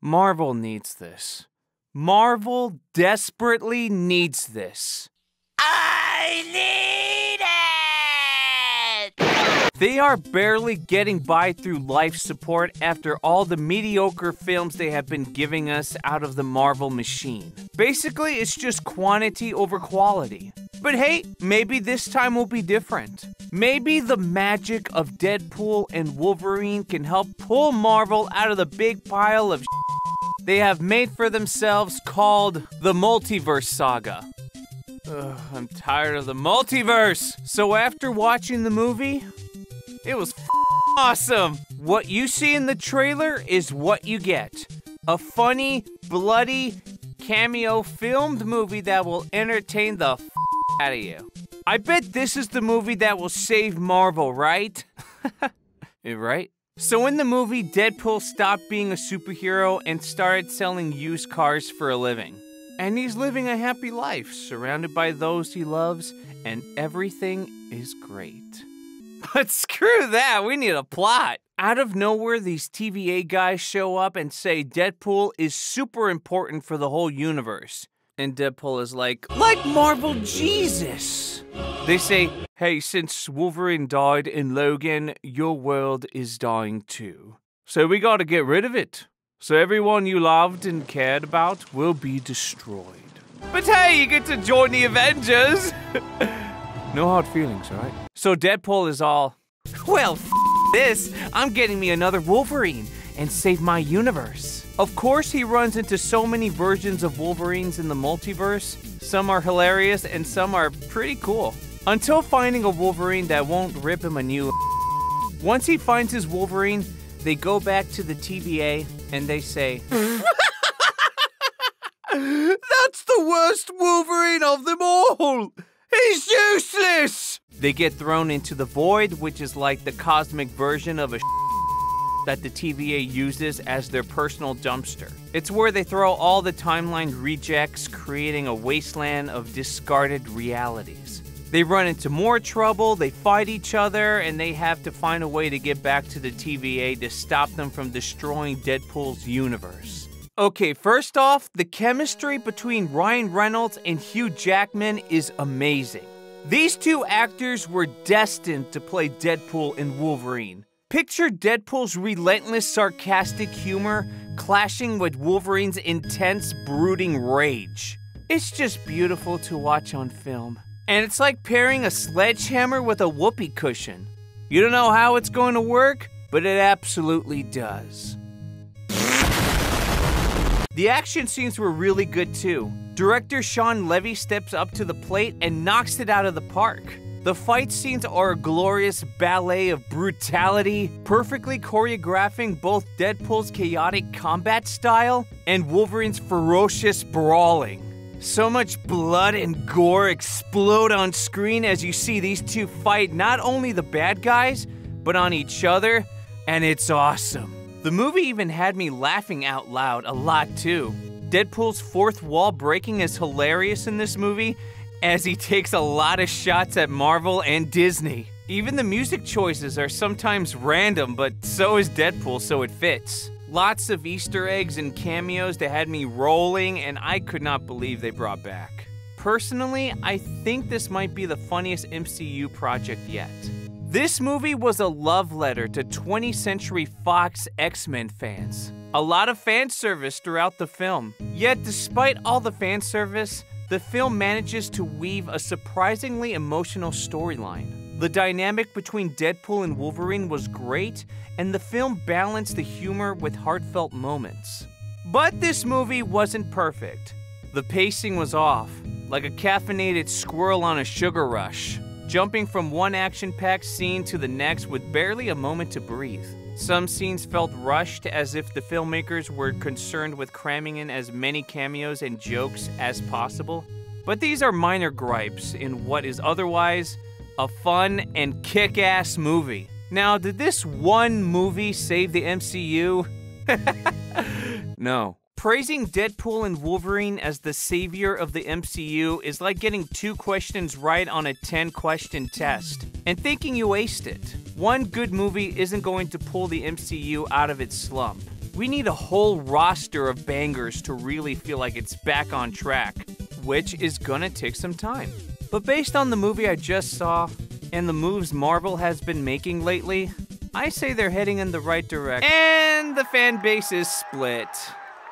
Marvel needs this. Marvel desperately needs this. I need it! They are barely getting by through life support after all the mediocre films they have been giving us out of the Marvel machine. Basically, it's just quantity over quality. But hey, maybe this time will be different. Maybe the magic of Deadpool and Wolverine can help pull Marvel out of the big pile of they have made for themselves called the Multiverse Saga. I'm tired of the multiverse! So after watching the movie, it was awesome! What you see in the trailer is what you get. A funny, bloody, cameo filmed movie that will entertain the out of you. I bet this is the movie that will save Marvel, right? Right? So in the movie, Deadpool stopped being a superhero and started selling used cars for a living. And he's living a happy life, surrounded by those he loves, and everything is great. But screw that, we need a plot. Out of nowhere, these TVA guys show up and say Deadpool is super important for the whole universe. And Deadpool is like Marvel Jesus. They say, hey, since Wolverine died in Logan, your world is dying too. So we gotta get rid of it. So everyone you loved and cared about will be destroyed. But hey, you get to join the Avengers! No hard feelings, right? So Deadpool is all, well, this, I'm getting me another Wolverine and save my universe. Of course, he runs into so many versions of Wolverines in the multiverse. Some are hilarious and some are pretty cool. Until finding a Wolverine that won't rip him a new. Once he finds his Wolverine, they go back to the TVA and they say, that's the worst Wolverine of them all! He's useless! They get thrown into the void, which is like the cosmic version of a that the TVA uses as their personal dumpster. It's where they throw all the timeline rejects, creating a wasteland of discarded realities. They run into more trouble, they fight each other, and they have to find a way to get back to the TVA to stop them from destroying Deadpool's universe. Okay, first off, the chemistry between Ryan Reynolds and Hugh Jackman is amazing. These two actors were destined to play Deadpool and Wolverine. Picture Deadpool's relentless, sarcastic humor clashing with Wolverine's intense, brooding rage. It's just beautiful to watch on film. And it's like pairing a sledgehammer with a whoopee cushion. You don't know how it's going to work, but it absolutely does. The action scenes were really good too. Director Sean Levy steps up to the plate and knocks it out of the park. The fight scenes are a glorious ballet of brutality, perfectly choreographing both Deadpool's chaotic combat style and Wolverine's ferocious brawling. So much blood and gore explode on screen as you see these two fight not only the bad guys, but on each other, and it's awesome. The movie even had me laughing out loud a lot too. Deadpool's fourth wall breaking is hilarious in this movie, as he takes a lot of shots at Marvel and Disney. Even the music choices are sometimes random, but so is Deadpool, so it fits. Lots of Easter eggs and cameos that had me rolling, and I could not believe they brought back. Personally, I think this might be the funniest MCU project yet. This movie was a love letter to 20th Century Fox X-Men fans. A lot of fan service throughout the film. Yet despite all the fan service, the film manages to weave a surprisingly emotional storyline. The dynamic between Deadpool and Wolverine was great, and the film balanced the humor with heartfelt moments. But this movie wasn't perfect. The pacing was off, like a caffeinated squirrel on a sugar rush, jumping from one action-packed scene to the next with barely a moment to breathe. Some scenes felt rushed, as if the filmmakers were concerned with cramming in as many cameos and jokes as possible. But these are minor gripes in what is otherwise a fun and kick-ass movie. Now, did this one movie save the MCU? No. Praising Deadpool and Wolverine as the savior of the MCU is like getting 2 questions right on a 10-question test and thinking you aced it. One good movie isn't going to pull the MCU out of its slump. We need a whole roster of bangers to really feel like it's back on track, which is gonna take some time. But based on the movie I just saw, and the moves Marvel has been making lately, I say they're heading in the right direction. And the fan base is split.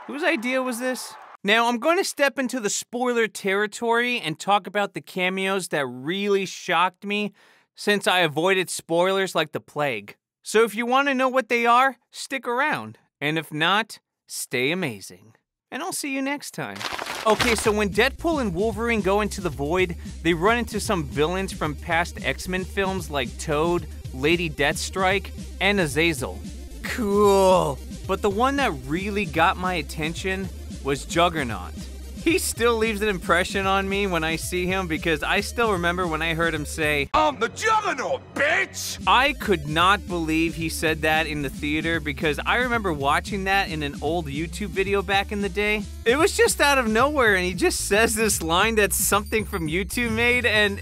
Whose idea was this? Now, I'm going to step into the spoiler territory and talk about the cameos that really shocked me, since I avoided spoilers like the plague. So if you want to know what they are, stick around. And if not, stay amazing. And I'll see you next time. Okay, so when Deadpool and Wolverine go into the void, they run into some villains from past X-Men films like Toad, Lady Deathstrike, and Azazel. Cool. But the one that really got my attention was Juggernaut. He still leaves an impression on me when I see him because I still remember when I heard him say, "I'm the Juggernaut, bitch!" I could not believe he said that in the theater because I remember watching that in an old YouTube video back in the day. It was just out of nowhere and he just says this line that's something from YouTube made and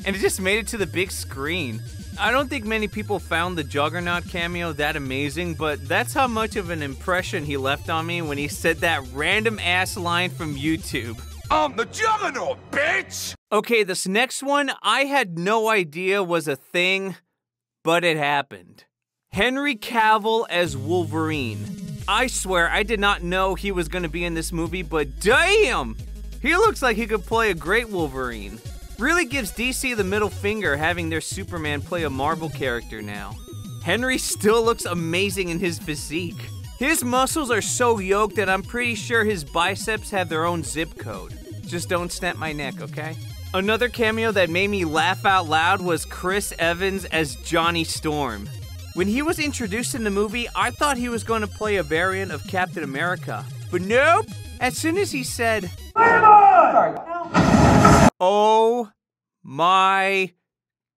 it just made it to the big screen. I don't think many people found the Juggernaut cameo that amazing, but that's how much of an impression he left on me when he said that random ass line from YouTube. "I'm the Juggernaut, bitch!" Okay, this next one, I had no idea was a thing, but it happened. Henry Cavill as Wolverine. I swear, I did not know he was gonna be in this movie, but damn! He looks like he could play a great Wolverine. Really gives DC the middle finger having their Superman play a Marvel character now. Henry still looks amazing in his physique. His muscles are so yoked that I'm pretty sure his biceps have their own zip code. Just don't snap my neck, okay? Another cameo that made me laugh out loud was Chris Evans as Johnny Storm. When he was introduced in the movie, I thought he was going to play a variant of Captain America. But nope! As soon as he said, "Oh my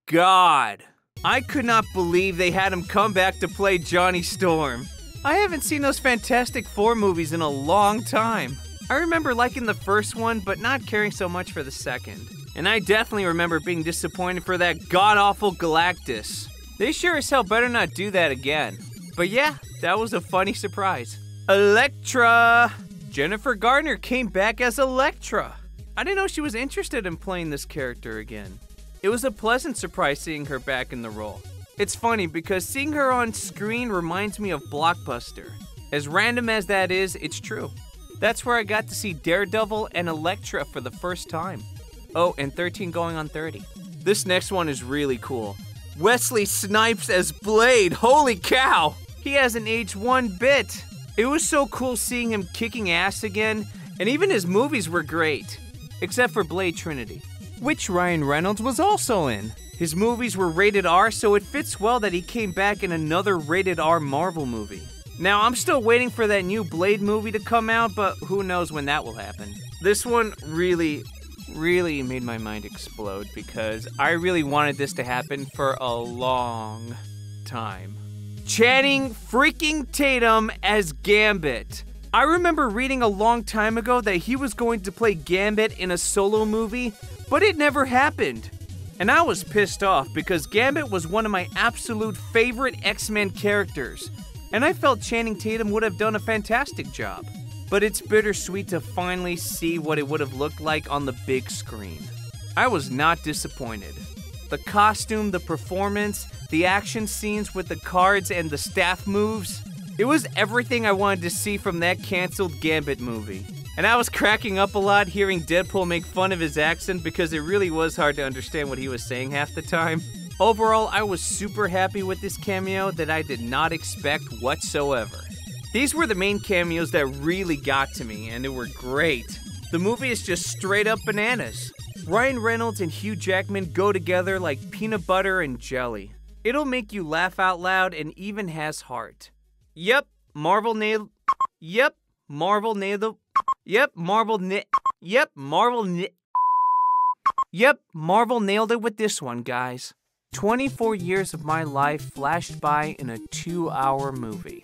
God." I could not believe they had him come back to play Johnny Storm. I haven't seen those Fantastic Four movies in a long time. I remember liking the first one, but not caring so much for the second. And I definitely remember being disappointed for that god-awful Galactus. They sure as hell better not do that again. But yeah, that was a funny surprise. Elektra! Jennifer Garner came back as Elektra. I didn't know she was interested in playing this character again. It was a pleasant surprise seeing her back in the role. It's funny because seeing her on screen reminds me of Blockbuster. As random as that is, it's true. That's where I got to see Daredevil and Elektra for the first time. Oh, and 13 going on 30. This next one is really cool. Wesley Snipes as Blade, holy cow! He hasn't aged one bit. It was so cool seeing him kicking ass again, and even his movies were great. Except for Blade Trinity, which Ryan Reynolds was also in. His movies were rated R, so it fits well that he came back in another rated R Marvel movie. Now, I'm still waiting for that new Blade movie to come out, but who knows when that will happen. This one really made my mind explode because I really wanted this to happen for a long time. Channing freaking Tatum as Gambit. I remember reading a long time ago that he was going to play Gambit in a solo movie, but it never happened. And I was pissed off because Gambit was one of my absolute favorite X-Men characters, and I felt Channing Tatum would have done a fantastic job. But it's bittersweet to finally see what it would have looked like on the big screen. I was not disappointed. The costume, the performance, the action scenes with the cards and the staff moves, it was everything I wanted to see from that canceled Gambit movie. And I was cracking up a lot hearing Deadpool make fun of his accent because it really was hard to understand what he was saying half the time. Overall, I was super happy with this cameo that I did not expect whatsoever. These were the main cameos that really got to me, and they were great. The movie is just straight up bananas. Ryan Reynolds and Hugh Jackman go together like peanut butter and jelly. It'll make you laugh out loud and even has heart. Yep, Marvel nailed it with this one, guys. 24 years of my life flashed by in a 2-hour movie.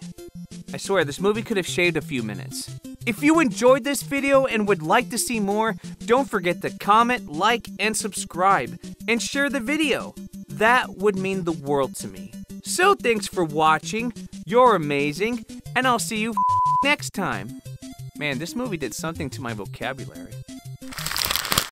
I swear, this movie could have shaved a few minutes. If you enjoyed this video and would like to see more, don't forget to comment, like, and subscribe, and share the video. That would mean the world to me. So thanks for watching, you're amazing, and I'll see you Next time. Man, this movie did something to my vocabulary.